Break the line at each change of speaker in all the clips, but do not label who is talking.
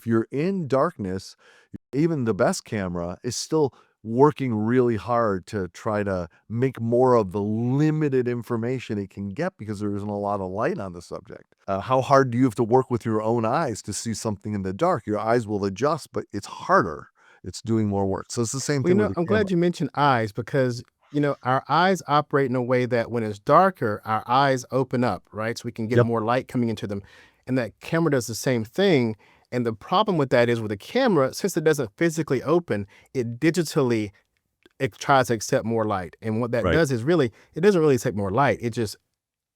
If you're in darkness, even the best camera is still working really hard to try to make more of the limited information it can get because there isn't a lot of light on the subject. How hard do you have to work with your own eyes to see something in the dark? Your eyes will adjust, but it's harder. It's doing more work. So it's the same
Well,
thing with the
I'm
camera.
glad you mentioned eyes because, our eyes operate in a way that when it's darker, our eyes open up, right? So we can get
Yep.
more light coming into them. And that camera does the same thing. And the problem with that is with a camera, since it doesn't physically open, it tries to accept more light. And what that
Right.
does is it doesn't really take more light. It just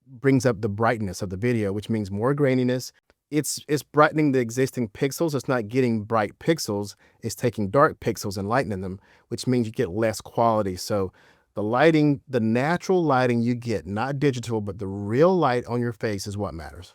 brings up the brightness of the video, which means more graininess. It's brightening the existing pixels. It's not getting bright pixels. It's taking dark pixels and lightening them, which means you get less quality. So the lighting, the natural lighting you get, not digital, but the real light on your face is what matters.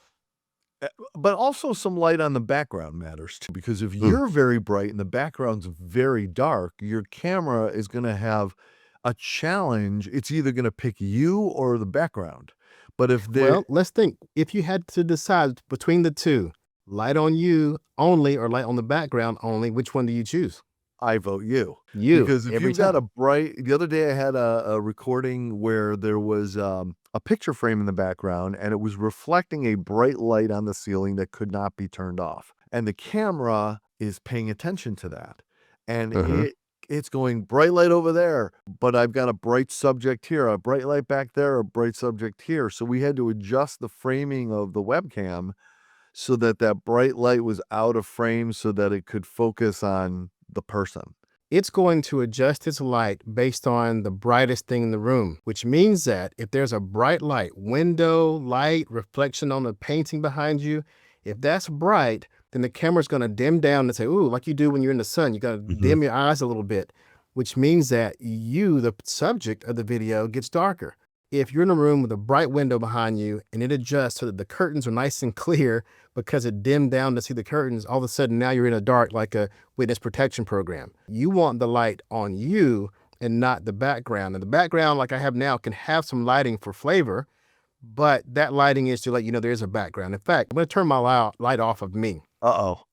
But also some light on the background matters too, because if
Mm.
you're very bright and the background's very dark, your camera is going to have a challenge. It's either going to pick you or the background. But if they
Well, let's think. If you had to decide between the two, light on you only or light on the background only, which one do you choose?
I vote you.
You,
Because if
every
you've got
time.
a bright the other day I had a recording where there was, a picture frame in the background, and it was reflecting a bright light on the ceiling that could not be turned off, and the camera is paying attention to that, and
Uh-huh.
it's going, "Bright light over there, but I've got a bright subject here, a bright light back there, a bright subject here," so we had to adjust the framing of the webcam so that that bright light was out of frame so that it could focus on the person.
It's going to adjust its light based on the brightest thing in the room, which means that if there's a bright light, window, light, reflection on the painting behind you, if that's bright, then the camera's going to dim down and say, ooh, like you do when you're in the sun, you got to
Mhm.
dim your eyes a little bit, which means that you, the subject of the video, gets darker. If you're in a room with a bright window behind you and it adjusts so that the curtains are nice and clear because it dimmed down to see the curtains, all of a sudden now you're in a dark like a witness protection program. You want the light on you and not the background. And the background, like I have now, can have some lighting for flavor, but that lighting is to let you know there's a background. In fact, I'm going to turn my light off of me.
Uh-oh.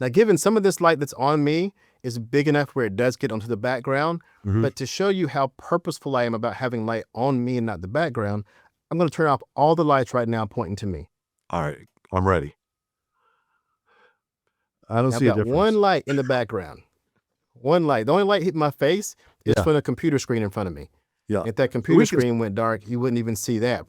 Now, given some of this light that's on me is big enough where it does get onto the background,
Mhm.
but to show you how purposeful I am about having light on me and not the background, I'm going to turn off all the lights right now pointing to me.
Alright, I'm ready. I don't
Now, I've
see a
got
difference.
one light in the background. One light. The only light hitting my face is
Yeah,
from the computer screen in front of me.
yeah.
If that
So
computer
we can
screen went dark, you wouldn't even see that.